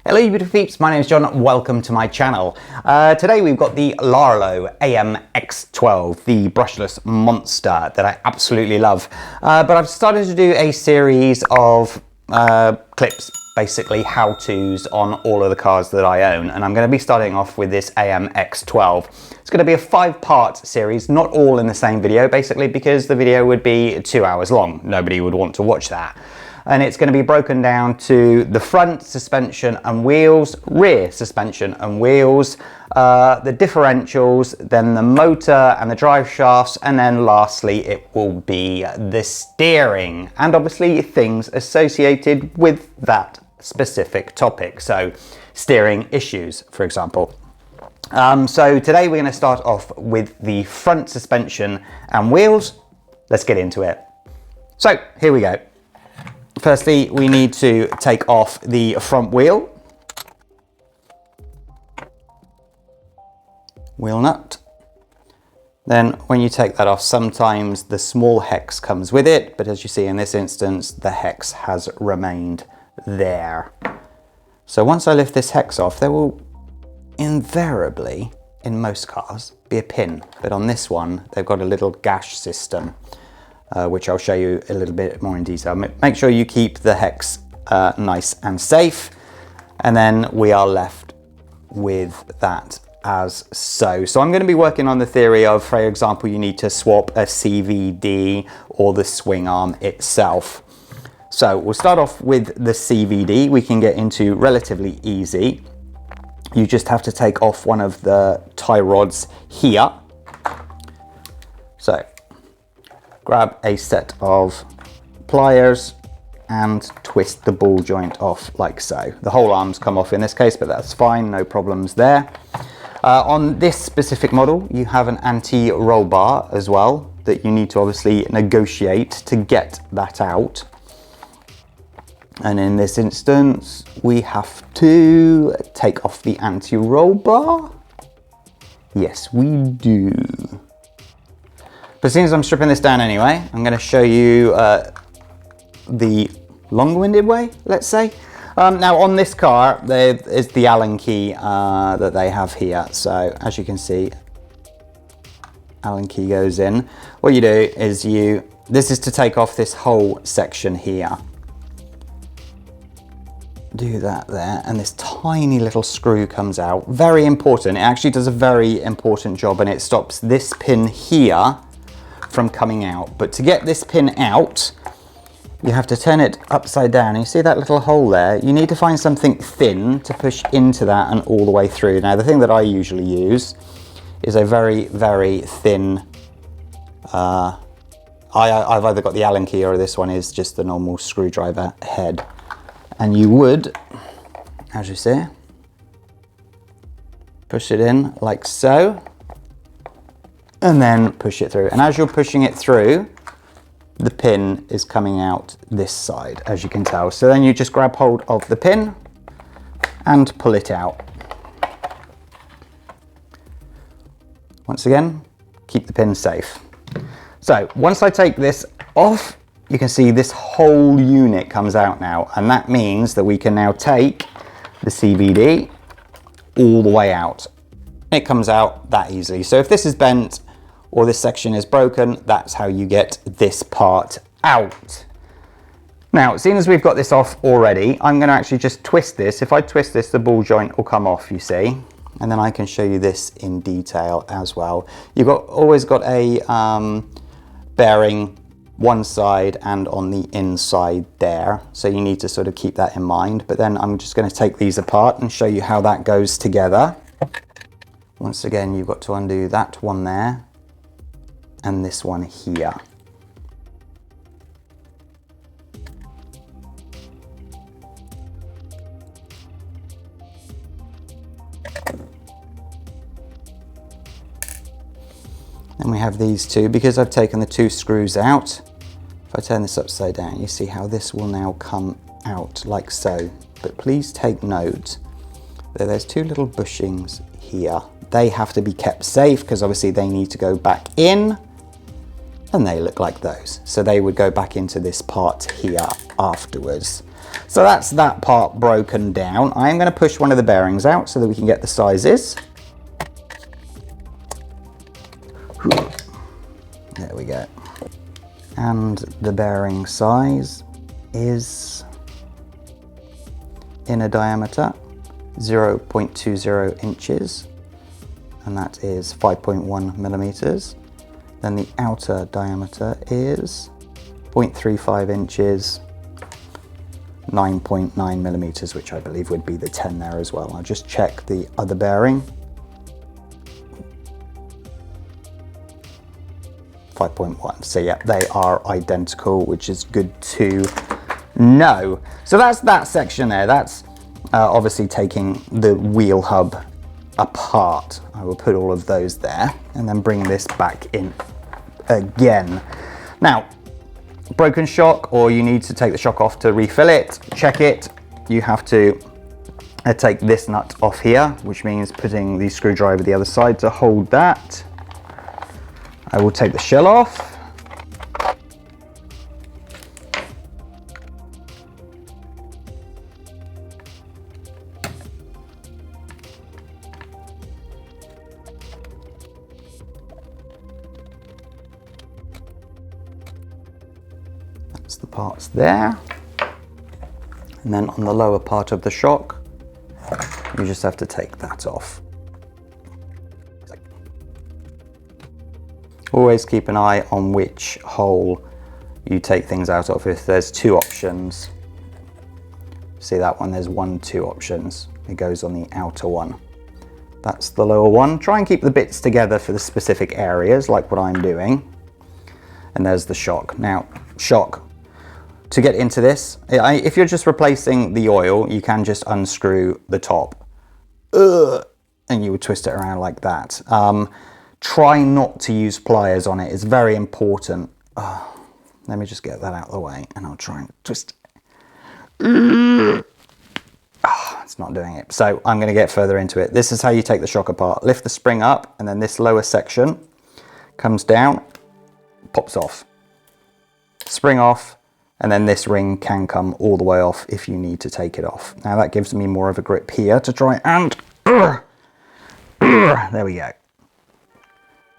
Hello you beautiful peeps, my name is John, welcome to my channel. Today we've got the RLAARLO AM-X12, the brushless monster that I absolutely love. But I've started to do a series of clips, basically how-tos on all of the cars that I own, and I'm going to be starting off with this AM-X12. It's going to be a 5-part series, not all in the same video, basically because the video would be 2 hours long. Nobody would want to watch that. And it's going to be broken down to the front suspension and wheels, rear suspension and wheels, the differentials, then the motor and the drive shafts, and then lastly it will be the steering and obviously things associated with that specific topic. So steering issues, for example. So today we're going to start off with the front suspension and wheels. Let's get into it. So here we go. Firstly, we need to take off the front wheel nut. Then when you take that off, sometimes the small hex comes with it, but as you see in this instance, the hex has remained there. So once I lift this hex off, there will invariably, in most cars, be a pin, but on this one, they've got a little gash system. Which I'll show you a little bit more in detail. Make sure you keep the hex nice and safe, and then we are left with that as so. So I'm going to be working on the theory of, for example, you need to swap a CVD or the swing arm itself. So we'll start off with the CVD. We can get into relatively easy. You just have to take off one of the tie rods here. So grab a set of pliers and twist the ball joint off like so. The whole arms come off in this case, but that's fine, no problems there. On this specific model, you have an anti-roll bar as well that you need to obviously negotiate to get that out. And in this instance, we have to take off the anti-roll bar. Yes, we do. But seeing as I'm stripping this down anyway, I'm going to show you the long-winded way, let's say. Now on this car, there is the Allen key that they have here. So as you can see, Allen key goes in. What you do is this is to take off this whole section here. Do that there, and this tiny little screw comes out. Very important. It actually does a very important job, and it stops this pin here from coming out. But to get this pin out, you have to turn it upside down. You see that little hole there? You need to find something thin to push into that and all the way through. Now the thing that I usually use is a very, very thin, I've either got the Allen key or this one is just the normal screwdriver head. And you would, as you see, push it in like so, and then push it through. And as you're pushing it through, the pin is coming out this side, as you can tell. So then you just grab hold of the pin and pull it out. Once again, keep the pin safe. So once I take this off, you can see this whole unit comes out now, and that means that we can now take the CVD all the way out. It comes out that easily. So if this is bent or this section is broken, that's how you get this part out. Now, seeing as we've got this off already, I'm going to actually just twist this. If I twist this, the ball joint will come off, you see, and then I can show you this in detail as well. You've always got a bearing one side and on the inside there, so you need to sort of keep that in mind. But then I'm just going to take these apart and show you how that goes together. Once again, you've got to undo that one there and this one here. Then we have these two. Because I've taken the 2 screws out, if I turn this upside down, you see how this will now come out like so. But please take note that there's 2 little bushings here. They have to be kept safe because obviously they need to go back in, and they look like those. So they would go back into this part here afterwards. So that's that part broken down. I'm going to push one of the bearings out so that we can get the sizes. There we go. And the bearing size is inner diameter 0.20 inches, and that is 5.1 millimeters. Then the outer diameter is 0.35 inches, 9.9 millimeters, which I believe would be the 10 there as well. I'll just check the other bearing. 5.1. So yeah, they are identical, which is good to know. So that's that section there. That's obviously taking the wheel hub apart. I will put all of those there and then bring this back in again. Now, broken shock, or you need to take the shock off to refill it, check it. You have to take this nut off here, which means putting the screwdriver the other side to hold that. I will take the shell off. That's the parts there. And then on the lower part of the shock, you just have to take that off. Always keep an eye on which hole you take things out of. If there's two options, see that one, there's 2 options. It goes on the outer one. That's the lower one. Try and keep the bits together for the specific areas, like what I'm doing. And there's the shock. Now, shock. To get into this, if you're just replacing the oil, you can just unscrew the top. And you would twist it around like that. Try not to use pliers on it. It's very important. Let me just get that out of the way and I'll try and twist it. It's not doing it. So I'm going to get further into it. This is how you take the shock apart. Lift the spring up and then this lower section comes down, pops off. Spring off, and then this ring can come all the way off if you need to take it off. Now that gives me more of a grip here to try and... There we go.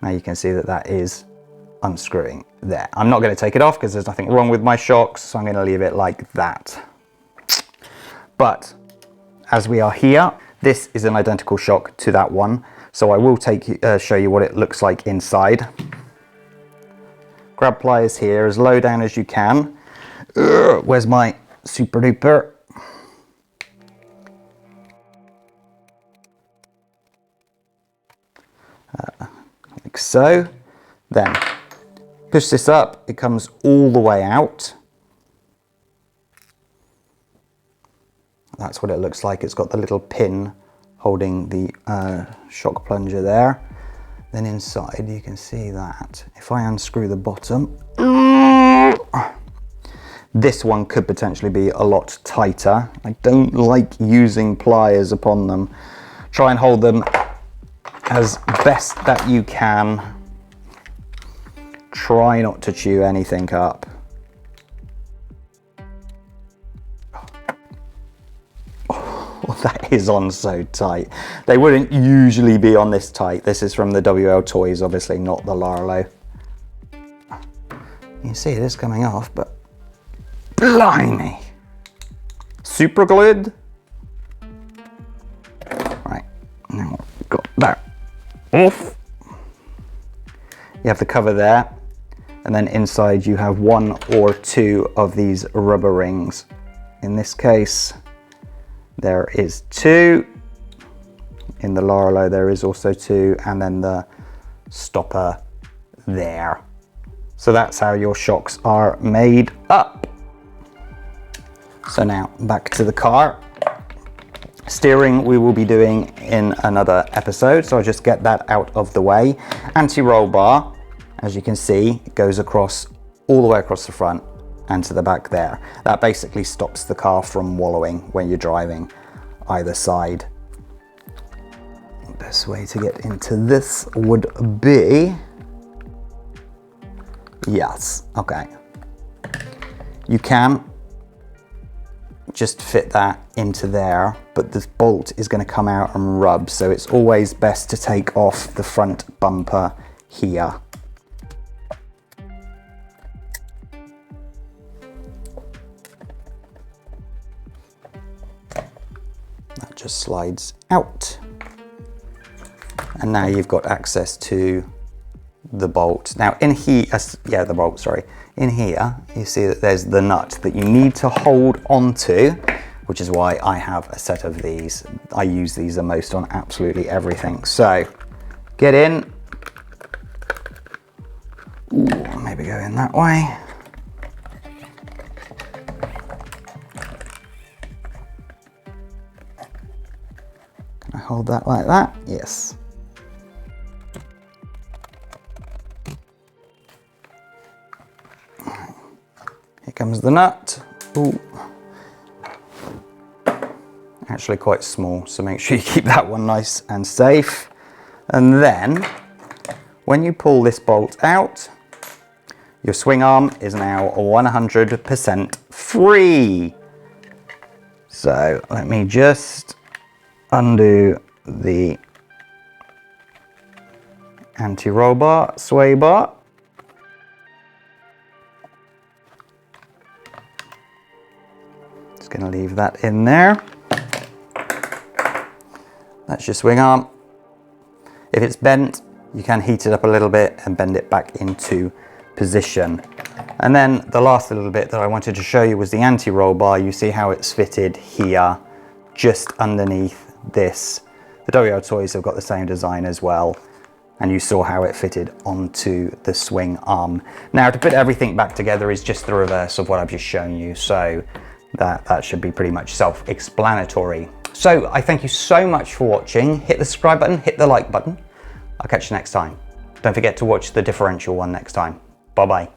Now you can see that that is unscrewing there. I'm not going to take it off because there's nothing wrong with my shocks, so I'm going to leave it like that. But as we are here, this is an identical shock to that one. So I will show you what it looks like inside. Grab pliers here as low down as you can. Where's my super duper? Like so. Then push this up, it comes all the way out. That's what it looks like. It's got the little pin holding the shock plunger there. Then inside you can see that if I unscrew the bottom, this one could potentially be a lot tighter. I don't like using pliers upon them. Try and hold them as best that you can. Try not to chew anything up. Oh, that is on so tight. They wouldn't usually be on this tight. This is from the WL Toys, obviously, not the RLAARLO. You can see it is coming off, but blimey. Super glued. Right, now we've got that off. You have the cover there, and then inside you have 1 or 2 of these rubber rings. In this case, there is 2. In the RLAARLO there is also 2, and then the stopper there. So that's how your shocks are made up. So now back to the car. Steering we will be doing in another episode, so I'll just get that out of the way. Anti-roll bar, as you can see, goes across all the way across the front and to the back there. That basically stops the car from wallowing when you're driving either side. The best way to get into this would be, yes, okay. You can just fit that into there, but this bolt is going to come out and rub, so it's always best to take off the front bumper here. That just slides out, and now you've got access to the bolt. Now in here, the bolt, sorry. In here, you see that there's the nut that you need to hold onto, which is why I have a set of these. I use these the most on absolutely everything. So, get in. Ooh, maybe go in that way. Can I hold that like that? Yes. Here comes the nut. Ooh. Actually quite small, so make sure you keep that one nice and safe. And then, when you pull this bolt out, your swing arm is now 100% free. So let me just undo the anti-roll bar, sway bar. Just going to leave that in there. That's your swing arm. If it's bent, you can heat it up a little bit and bend it back into position. And then the last little bit that I wanted to show you was the anti-roll bar. You see how it's fitted here, just underneath this. The WR toys have got the same design as well. And you saw how it fitted onto the swing arm. Now to put everything back together is just the reverse of what I've just shown you. So that should be pretty much self-explanatory. So I thank you so much for watching. Hit the subscribe button, hit the like button. I'll catch you next time. Don't forget to watch the differential one next time. Bye-bye.